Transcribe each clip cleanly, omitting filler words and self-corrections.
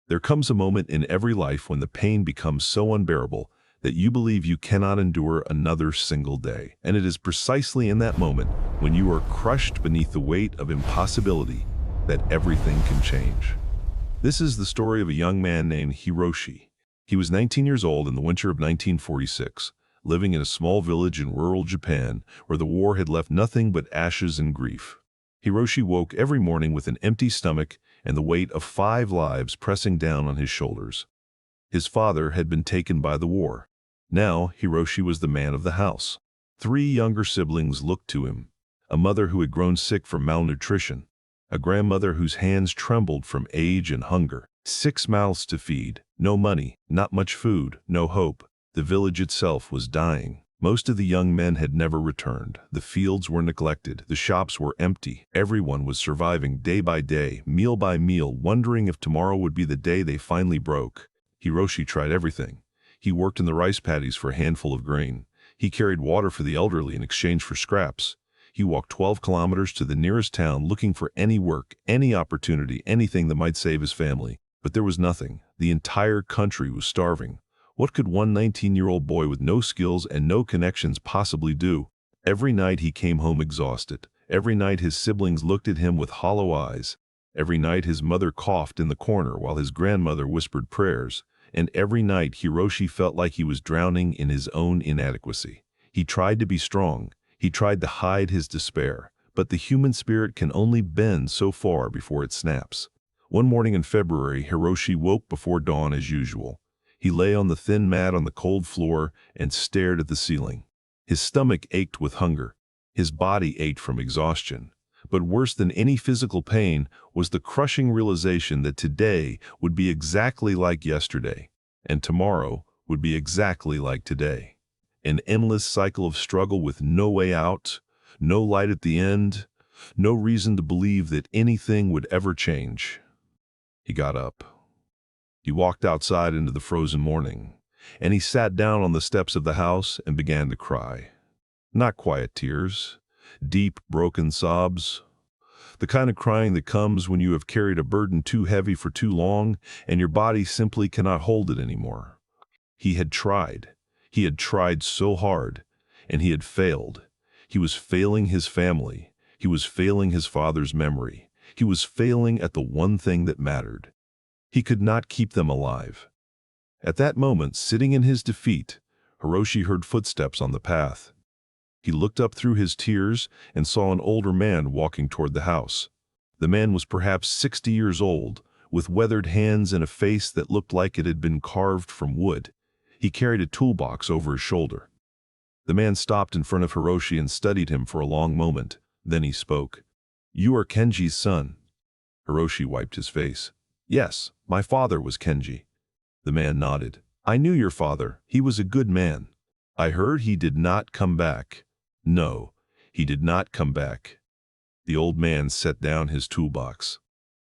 There comes a moment in every life when the pain becomes so unbearable that you believe you cannot endure another single day. And it is precisely in that moment, when you are crushed beneath the weight of impossibility, that everything can change. This is the story of a young man named Hiroshi. He was 19 years old in the winter of 1946, living in a small village in rural Japan where the war had left nothing but ashes and grief. Hiroshi woke every morning with an empty stomach and the weight of 5 lives pressing down on his shoulders. His father had been taken by the war. Now Hiroshi was the man of the house. 3 younger siblings looked to him: a mother who had grown sick from malnutrition, a grandmother whose hands trembled from age and hunger, 6 mouths to feed, no money, not much food, no hope. The village itself was dying. Most of the young men had never returned. The fields were neglected. The shops were empty. Everyone was surviving day by day, meal by meal, wondering if tomorrow would be the day they finally broke. Hiroshi tried everything. He worked in the rice paddies for a handful of grain. He carried water for the elderly in exchange for scraps. He walked 12 kilometers to the nearest town looking for any work, any opportunity, anything that might save his family. But there was nothing. The entire country was starving. What could one 19-year-old boy with no skills and no connections possibly do? Every night he came home exhausted. Every night his siblings looked at him with hollow eyes. Every night his mother coughed in the corner while his grandmother whispered prayers. And every night Hiroshi felt like he was drowning in his own inadequacy. He tried to be strong. He tried to hide his despair. But the human spirit can only bend so far before it snaps. One morning in February, Hiroshi woke before dawn as usual. He lay on the thin mat on the cold floor and stared at the ceiling. His stomach ached with hunger. His body ached from exhaustion. But worse than any physical pain was the crushing realization that today would be exactly like yesterday, and tomorrow would be exactly like today. An endless cycle of struggle with no way out, no light at the end, no reason to believe that anything would ever change. He got up. He walked outside into the frozen morning, and he sat down on the steps of the house and began to cry. Not quiet tears, deep, broken sobs. The kind of crying that comes when you have carried a burden too heavy for too long and your body simply cannot hold it anymore. He had tried. He had tried so hard, and he had failed. He was failing his family. He was failing his father's memory. He was failing at the one thing that mattered. He could not keep them alive. At that moment, sitting in his defeat, Hiroshi heard footsteps on the path. He looked up through his tears and saw an older man walking toward the house. The man was perhaps 60 years old, with weathered hands and a face that looked like it had been carved from wood. He carried a toolbox over his shoulder. The man stopped in front of Hiroshi and studied him for a long moment. Then he spoke. "You are Kenji's son." Hiroshi wiped his face. "Yes, my father was Kenji." The man nodded. "I knew your father. He was a good man." "I heard he did not come back." "No, he did not come back." The old man set down his toolbox.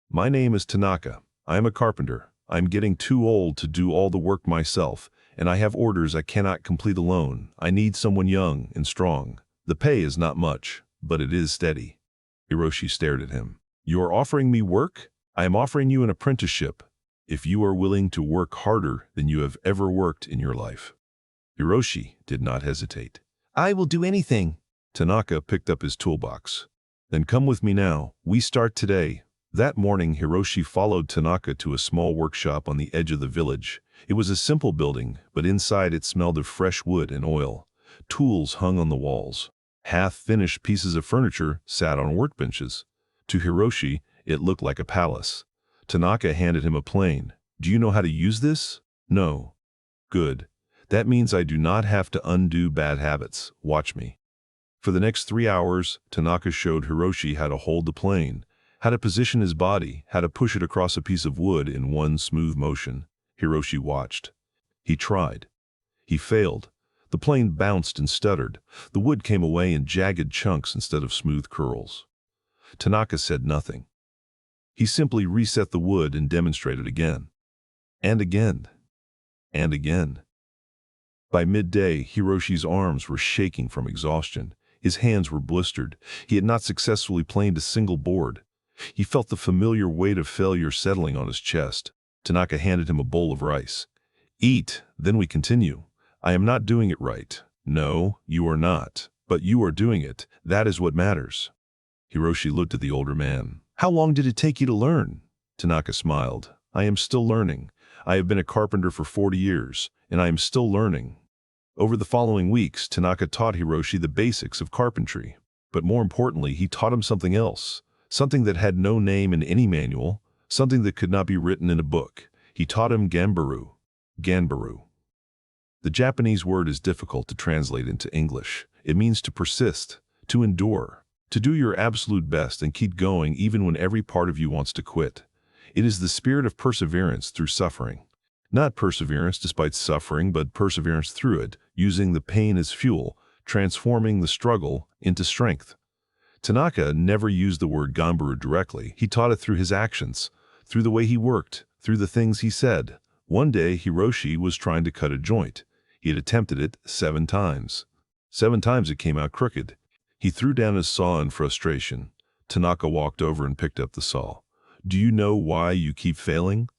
"My name is Tanaka. I am a carpenter. I am getting too old to do all the work myself, and I have orders I cannot complete alone. I need someone young and strong. The pay is not much, but it is steady." Hiroshi stared at him. "You are offering me work? I am offering you an apprenticeship, if you are willing to work harder than you have ever worked in your life." Hiroshi did not hesitate. "I will do anything." Tanaka picked up his toolbox. "Then come with me now. We start today." That morning, Hiroshi followed Tanaka to a small workshop on the edge of the village. It was a simple building, but inside it smelled of fresh wood and oil. Tools hung on the walls. Half-finished pieces of furniture sat on workbenches. To Hiroshi, it looked like a palace. Tanaka handed him a plane. "Do you know how to use this?" "No." "Good. That means I do not have to undo bad habits. Watch me." For the next 3 hours, Tanaka showed Hiroshi how to hold the plane, how to position his body, how to push it across a piece of wood in one smooth motion. Hiroshi watched. He tried. He failed. The plane bounced and stuttered. The wood came away in jagged chunks instead of smooth curls. Tanaka said nothing. He simply reset the wood and demonstrated again. And again. And again. By midday, Hiroshi's arms were shaking from exhaustion. His hands were blistered. He had not successfully planed a single board. He felt the familiar weight of failure settling on his chest. Tanaka handed him a bowl of rice. Eat, then we continue. I am not doing it right. No, you are not. But you are doing it. That is what matters. Hiroshi looked at the older man. How long did it take you to learn? Tanaka smiled. I am still learning. I have been a carpenter for 40 years, and I am still learning. Over the following weeks, Tanaka taught Hiroshi the basics of carpentry. But more importantly, he taught him something else, something that had no name in any manual, something that could not be written in a book. He taught him Ganbaru. Ganbaru. The Japanese word is difficult to translate into English. It means to persist, to endure, to do your absolute best and keep going even when every part of you wants to quit. It is the spirit of perseverance through suffering. Not perseverance despite suffering, but perseverance through it, using the pain as fuel, transforming the struggle into strength. Tanaka never used the word Ganbaru directly. He taught it through his actions, through the way he worked, through the things he said. One day, Hiroshi was trying to cut a joint. He had attempted it 7 times. 7 times it came out crooked. He threw down his saw in frustration. Tanaka walked over and picked up the saw. Do you know why you keep failing?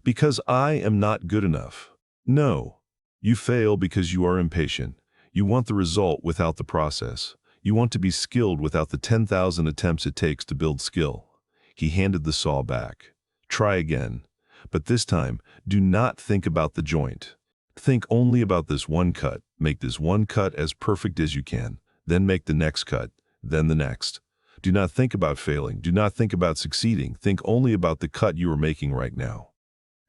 Because I am not good enough. No. You fail because you are impatient. You want the result without the process. You want to be skilled without the 10,000 attempts it takes to build skill. He handed the saw back. Try again. But this time, do not think about the joint. Think only about this one cut. Make this one cut as perfect as you can. Then make the next cut. Then the next. Do not think about failing. Do not think about succeeding. Think only about the cut you are making right now.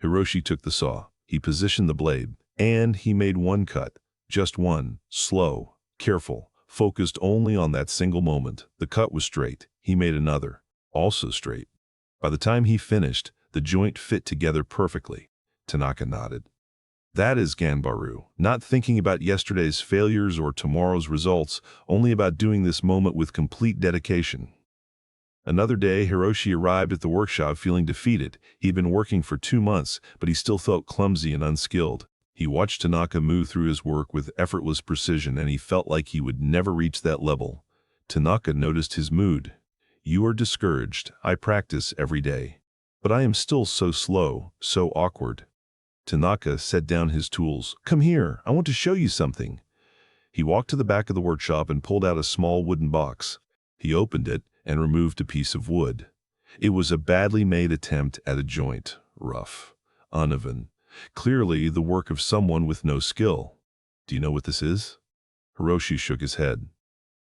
Hiroshi took the saw. He positioned the blade. And he made one cut. Just one. Slow. Careful. Focused only on that single moment. The cut was straight. He made another. Also straight. By the time he finished, the joint fit together perfectly. Tanaka nodded. That is Ganbaru, not thinking about yesterday's failures or tomorrow's results, only about doing this moment with complete dedication. Another day, Hiroshi arrived at the workshop feeling defeated. He had been working for 2 months, but he still felt clumsy and unskilled. He watched Tanaka move through his work with effortless precision, and he felt like he would never reach that level. Tanaka noticed his mood. You are discouraged. I practice every day. But I am still so slow, so awkward. Tanaka set down his tools. Come here, I want to show you something. He walked to the back of the workshop and pulled out a small wooden box. He opened it and removed a piece of wood. It was a badly made attempt at a joint, rough, uneven, clearly the work of someone with no skill. Do you know what this is? Hiroshi shook his head.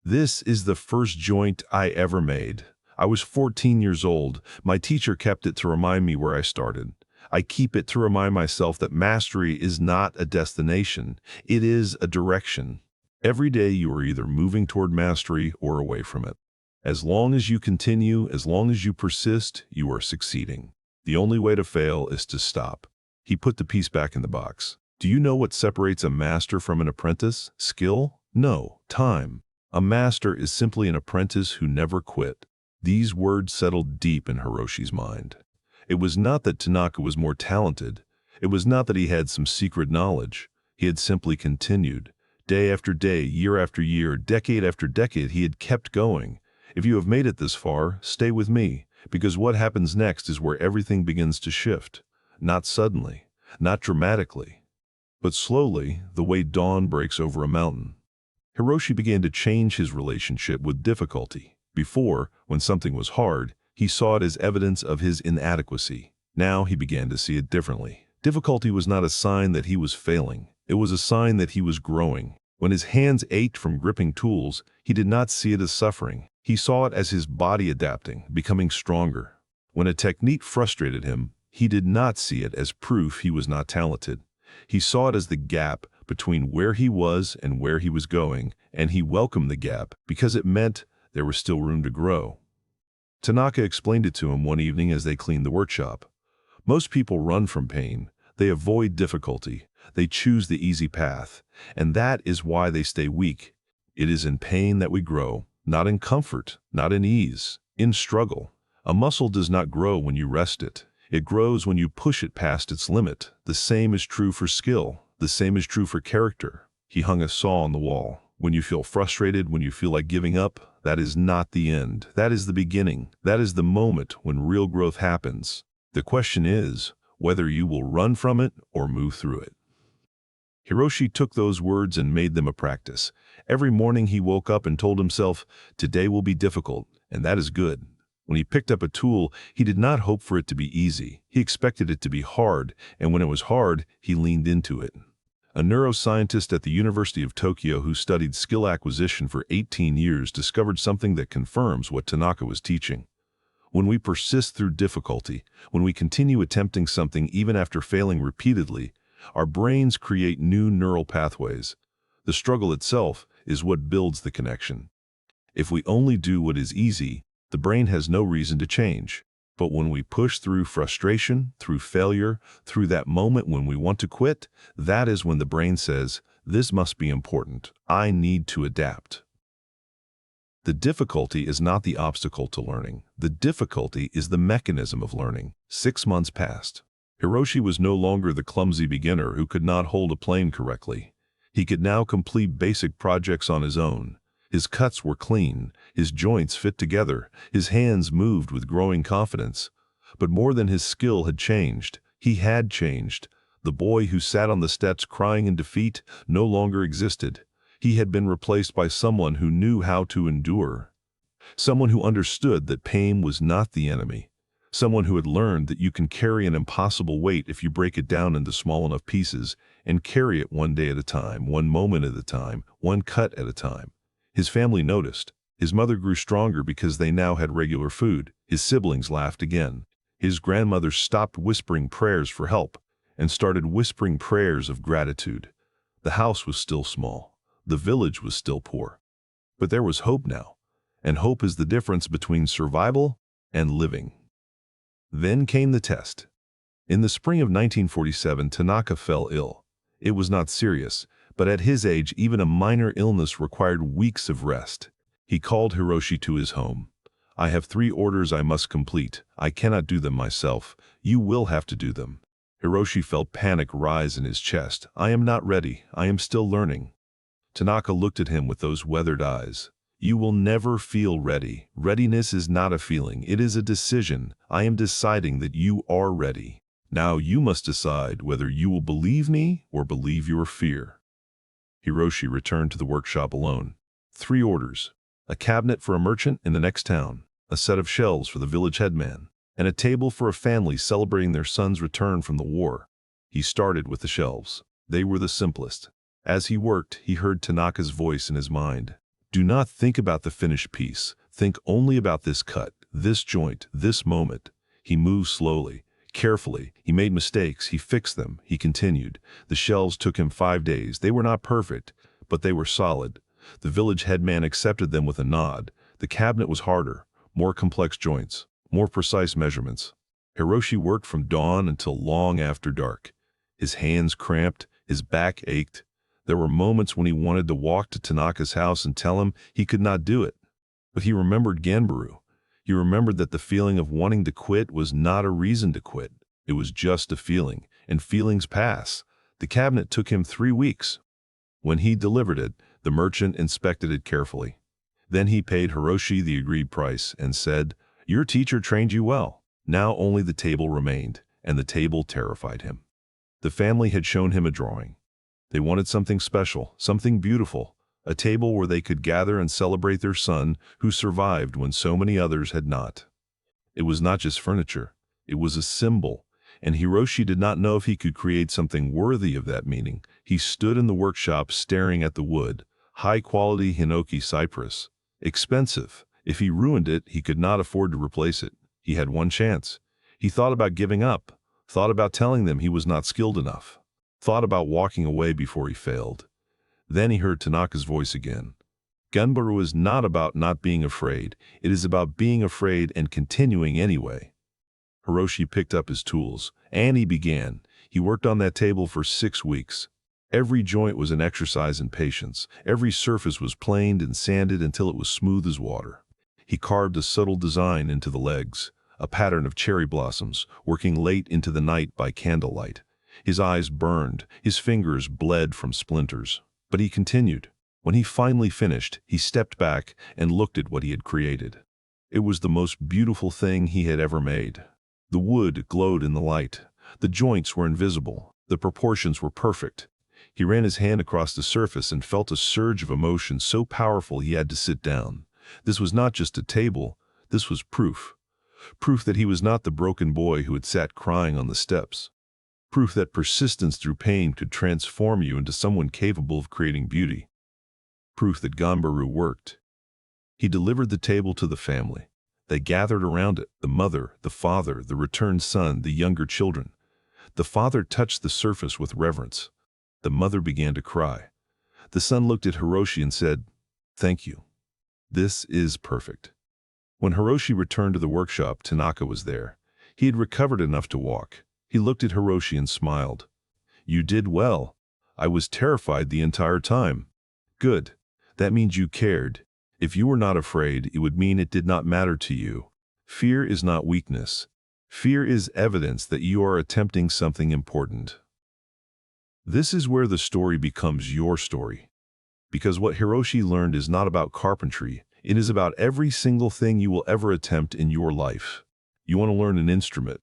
This is the first joint I ever made. I was 14 years old. My teacher kept it to remind me where I started. I keep it to remind myself that mastery is not a destination. It is a direction. Every day you are either moving toward mastery or away from it. As long as you continue, as long as you persist, you are succeeding. The only way to fail is to stop. He put the piece back in the box. Do you know what separates a master from an apprentice? Skill? No, time. A master is simply an apprentice who never quit. These words settled deep in Hiroshi's mind. It was not that Tanaka was more talented. It was not that he had some secret knowledge. He had simply continued. Day after day, year after year, decade after decade, he had kept going. If you have made it this far, stay with me, because what happens next is where everything begins to shift. Not suddenly, not dramatically, but slowly, the way dawn breaks over a mountain. Hiroshi began to change his relationship with difficulty. Before, when something was hard, he saw it as evidence of his inadequacy. Now he began to see it differently. Difficulty was not a sign that he was failing. It was a sign that he was growing. When his hands ached from gripping tools, he did not see it as suffering. He saw it as his body adapting, becoming stronger. When a technique frustrated him, he did not see it as proof he was not talented. He saw it as the gap between where he was and where he was going, and he welcomed the gap because it meant there was still room to grow. Tanaka explained it to him one evening as they cleaned the workshop. Most people run from pain. They avoid difficulty. They choose the easy path. And that is why they stay weak. It is in pain that we grow, not in comfort, not in ease, in struggle. A muscle does not grow when you rest it. It grows when you push it past its limit. The same is true for skill. The same is true for character. He hung a saw on the wall. When you feel frustrated, when you feel like giving up, that is not the end. That is the beginning. That is the moment when real growth happens. The question is, whether you will run from it or move through it. Hiroshi took those words and made them a practice. Every morning he woke up and told himself, "Today will be difficult, and that is good." When he picked up a tool, he did not hope for it to be easy. He expected it to be hard, and when it was hard, he leaned into it. A neuroscientist at the University of Tokyo who studied skill acquisition for 18 years discovered something that confirms what Tanaka was teaching. When we persist through difficulty, when we continue attempting something even after failing repeatedly, our brains create new neural pathways. The struggle itself is what builds the connection. If we only do what is easy, the brain has no reason to change. But when we push through frustration, through failure, through that moment when we want to quit, that is when the brain says, "This must be important. I need to adapt." The difficulty is not the obstacle to learning. The difficulty is the mechanism of learning. 6 months passed. Hiroshi was no longer the clumsy beginner who could not hold a plane correctly. He could now complete basic projects on his own. His cuts were clean, his joints fit together, his hands moved with growing confidence. But more than his skill had changed, he had changed. The boy who sat on the steps crying in defeat no longer existed. He had been replaced by someone who knew how to endure. Someone who understood that pain was not the enemy. Someone who had learned that you can carry an impossible weight if you break it down into small enough pieces and carry it one day at a time, one moment at a time, one cut at a time. His family noticed. His mother grew stronger because they now had regular food. His siblings laughed again. His grandmother stopped whispering prayers for help and started whispering prayers of gratitude. The house was still small. The village was still poor. But there was hope now, and hope is the difference between survival and living. Then came the test. In the spring of 1947, Tanaka fell ill. It was not serious, but at his age, even a minor illness required weeks of rest. He called Hiroshi to his home. "I have 3 orders I must complete. I cannot do them myself. You will have to do them." Hiroshi felt panic rise in his chest. "I am not ready. I am still learning." Tanaka looked at him with those weathered eyes. "You will never feel ready. Readiness is not a feeling. It is a decision. I am deciding that you are ready. Now you must decide whether you will believe me or believe your fear." Hiroshi returned to the workshop alone. 3 orders: a cabinet for a merchant in the next town, a set of shelves for the village headman, and a table for a family celebrating their son's return from the war. He started with the shelves. They were the simplest. As he worked, he heard Tanaka's voice in his mind. "Do not think about the finished piece. Think only about this cut, this joint, this moment." He moved slowly, carefully. He made mistakes. He fixed them. He continued. The shelves took him 5 days. They were not perfect, but they were solid. The village headman accepted them with a nod. The cabinet was harder, more complex joints, more precise measurements. Hiroshi worked from dawn until long after dark. His hands cramped, his back ached. There were moments when he wanted to walk to Tanaka's house and tell him he could not do it. But he remembered Ganbaru. He remembered that the feeling of wanting to quit was not a reason to quit. It was just a feeling, and feelings pass. The cabinet took him 3 weeks. When he delivered it, the merchant inspected it carefully. Then he paid Hiroshi the agreed price and said, "Your teacher trained you well." Now only the table remained, and the table terrified him. The family had shown him a drawing. They wanted something special, something beautiful, a table where they could gather and celebrate their son who survived when so many others had not. It was not just furniture, it was a symbol, and Hiroshi did not know if he could create something worthy of that meaning. He stood in the workshop staring at the wood, high-quality hinoki cypress. Expensive. If he ruined it, he could not afford to replace it. He had one chance. He thought about giving up, thought about telling them he was not skilled enough, thought about walking away before he failed. Then he heard Tanaka's voice again. Ganbaru is not about not being afraid. It is about being afraid and continuing anyway. Hiroshi picked up his tools, and he began. He worked on that table for 6 weeks. Every joint was an exercise in patience. Every surface was planed and sanded until it was smooth as water. He carved a subtle design into the legs, a pattern of cherry blossoms, working late into the night by candlelight. His eyes burned, his fingers bled from splinters. But he continued. When he finally finished, he stepped back and looked at what he had created. It was the most beautiful thing he had ever made. The wood glowed in the light. The joints were invisible. The proportions were perfect. He ran his hand across the surface and felt a surge of emotion so powerful he had to sit down. This was not just a table, this was proof. Proof that he was not the broken boy who had sat crying on the steps. Proof that persistence through pain could transform you into someone capable of creating beauty. Proof that Ganbaru worked. He delivered the table to the family. They gathered around it, the mother, the father, the returned son, the younger children. The father touched the surface with reverence. The mother began to cry. The son looked at Hiroshi and said, "Thank you. This is perfect." When Hiroshi returned to the workshop, Tanaka was there. He had recovered enough to walk. He looked at Hiroshi and smiled. "You did well. I was terrified the entire time." "Good. That means you cared. If you were not afraid, it would mean it did not matter to you. Fear is not weakness. Fear is evidence that you are attempting something important." This is where the story becomes your story. Because what Hiroshi learned is not about carpentry, it is about every single thing you will ever attempt in your life. You want to learn an instrument.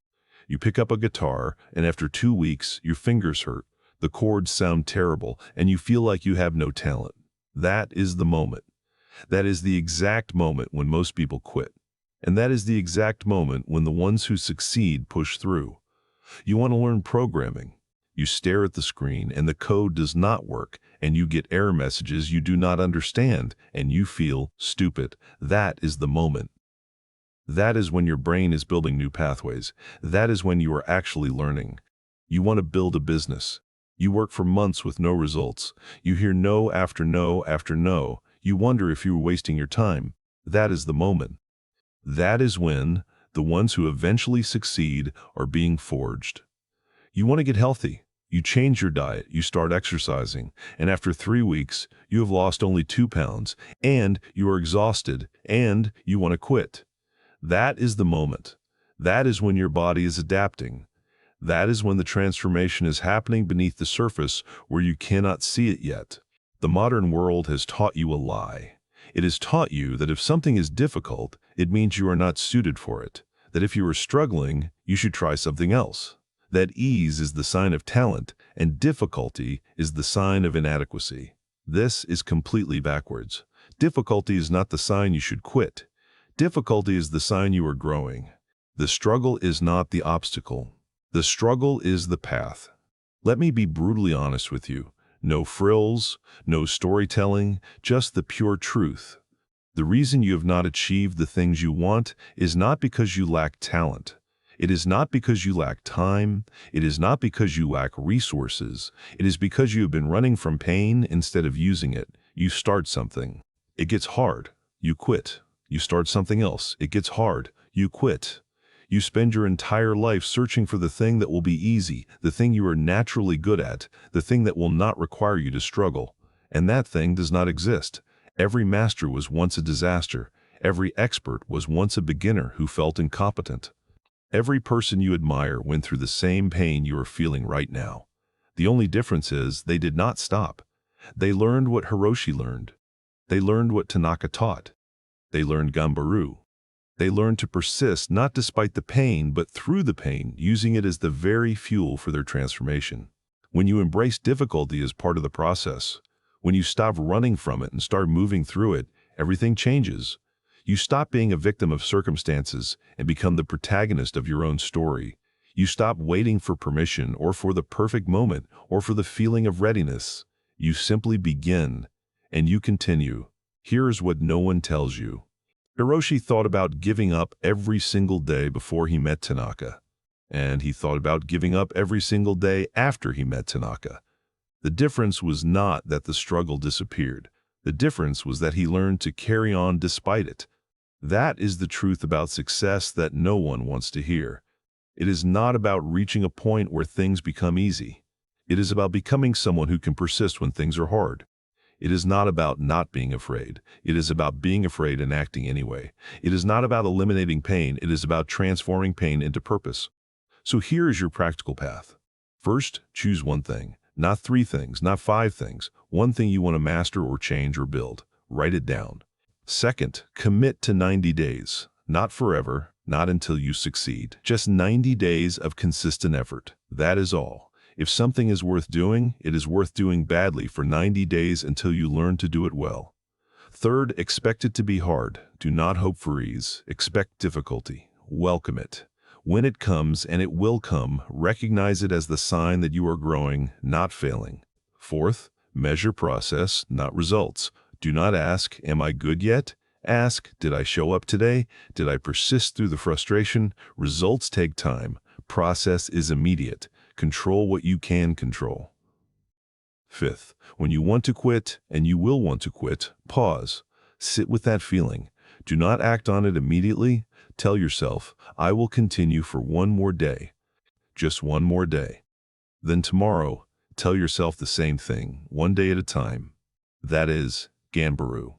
You pick up a guitar, and after 2 weeks, your fingers hurt, the chords sound terrible, and you feel like you have no talent. That is the moment. That is the exact moment when most people quit. And that is the exact moment when the ones who succeed push through. You want to learn programming. You stare at the screen and the code does not work, and you get error messages you do not understand, and you feel stupid. That is the moment. That is when your brain is building new pathways. That is when you are actually learning. You want to build a business. You work for months with no results. You hear no after no after no. You wonder if you were wasting your time. That is the moment. That is when the ones who eventually succeed are being forged. You want to get healthy. You change your diet, you start exercising, and after 3 weeks, you have lost only 2 pounds, and you are exhausted, and you want to quit. That is the moment. That is when your body is adapting. That is when the transformation is happening beneath the surface where you cannot see it yet. The modern world has taught you a lie. It has taught you that if something is difficult, it means you are not suited for it. That if you are struggling, you should try something else. That ease is the sign of talent, and difficulty is the sign of inadequacy. This is completely backwards. Difficulty is not the sign you should quit. Difficulty is the sign you are growing. The struggle is not the obstacle. The struggle is the path. Let me be brutally honest with you. No frills, no storytelling, just the pure truth. The reason you have not achieved the things you want is not because you lack talent. It is not because you lack time. It is not because you lack resources. It is because you have been running from pain instead of using it. You start something. It gets hard. You quit. You start something else. It gets hard. You quit. You spend your entire life searching for the thing that will be easy, the thing you are naturally good at, the thing that will not require you to struggle. And that thing does not exist. Every master was once a disaster. Every expert was once a beginner who felt incompetent. Every person you admire went through the same pain you are feeling right now. The only difference is they did not stop. They learned what Hiroshi learned. They learned what Tanaka taught. They learned Ganbaru. They learned to persist not despite the pain, but through the pain, using it as the very fuel for their transformation. When you embrace difficulty as part of the process, when you stop running from it and start moving through it, everything changes. You stop being a victim of circumstances and become the protagonist of your own story. You stop waiting for permission or for the perfect moment or for the feeling of readiness. You simply begin, and you continue. Here is what no one tells you. Hiroshi thought about giving up every single day before he met Tanaka, and he thought about giving up every single day after he met Tanaka. The difference was not that the struggle disappeared. The difference was that he learned to carry on despite it. That is the truth about success that no one wants to hear. It is not about reaching a point where things become easy. It is about becoming someone who can persist when things are hard. It is not about not being afraid. It is about being afraid and acting anyway. It is not about eliminating pain. It is about transforming pain into purpose. So here is your practical path. First, choose one thing. Not 3 things, not 5 things. One thing you want to master or change or build. Write it down. Second, commit to 90 days. Not forever, not until you succeed. Just 90 days of consistent effort. That is all. If something is worth doing, it is worth doing badly for 90 days until you learn to do it well. Third, expect it to be hard. Do not hope for ease. Expect difficulty. Welcome it. When it comes, and it will come, recognize it as the sign that you are growing, not failing. Fourth, measure process, not results. Do not ask, am I good yet? Ask, did I show up today? Did I persist through the frustration? Results take time. Process is immediate. Control what you can control. Fifth, when you want to quit, and you will want to quit, pause. Sit with that feeling. Do not act on it immediately. Tell yourself, I will continue for one more day. Just one more day. Then tomorrow, tell yourself the same thing, one day at a time. That is Ganbaru.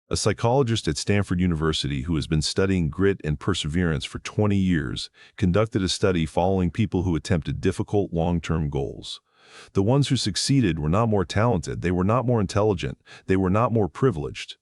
A psychologist at Stanford University who has been studying grit and perseverance for 20 years conducted a study following people who attempted difficult long-term goals. The ones who succeeded were not more talented, they were not more intelligent, they were not more privileged.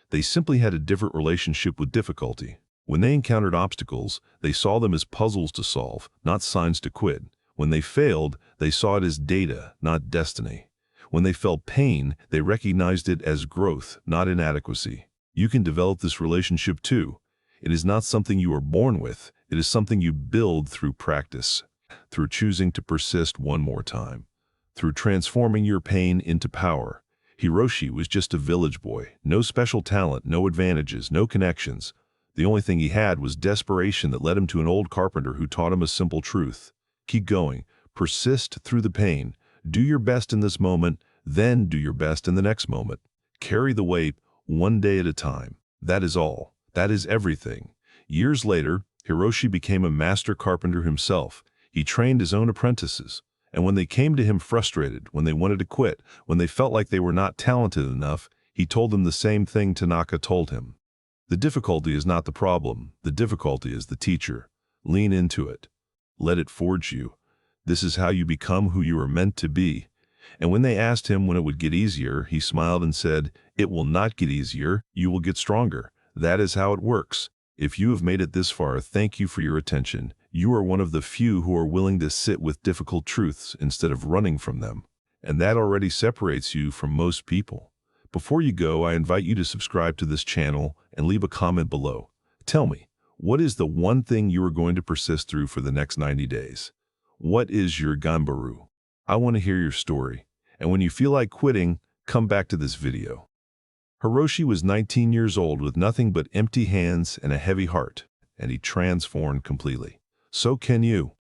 They simply had a different relationship with difficulty. When they encountered obstacles, they saw them as puzzles to solve, not signs to quit. When they failed, they saw it as data, not destiny. When they felt pain, they recognized it as growth, not inadequacy. You can develop this relationship too. It is not something you are born with. It is something you build through practice, through choosing to persist one more time, through transforming your pain into power. Hiroshi was just a village boy, no special talent, no advantages, no connections. The only thing he had was desperation that led him to an old carpenter who taught him a simple truth. Keep going. Persist through the pain. Do your best in this moment, then do your best in the next moment. Carry the weight one day at a time. That is all. That is everything. Years later, Hiroshi became a master carpenter himself. He trained his own apprentices. And when they came to him frustrated, when they wanted to quit, when they felt like they were not talented enough, he told them the same thing Tanaka told him. The difficulty is not the problem. The difficulty is the teacher. Lean into it. Let it forge you. This is how you become who you are meant to be. And when they asked him when it would get easier, he smiled and said, it will not get easier, you will get stronger. That is how it works. If you have made it this far, thank you for your attention. You are one of the few who are willing to sit with difficult truths instead of running from them. And that already separates you from most people. Before you go, I invite you to subscribe to this channel and leave a comment below. Tell me, what is the one thing you are going to persist through for the next 90 days? What is your Ganbaru? I want to hear your story. And when you feel like quitting, come back to this video. Hiroshi was 19 years old with nothing but empty hands and a heavy heart, and he transformed completely. So can you.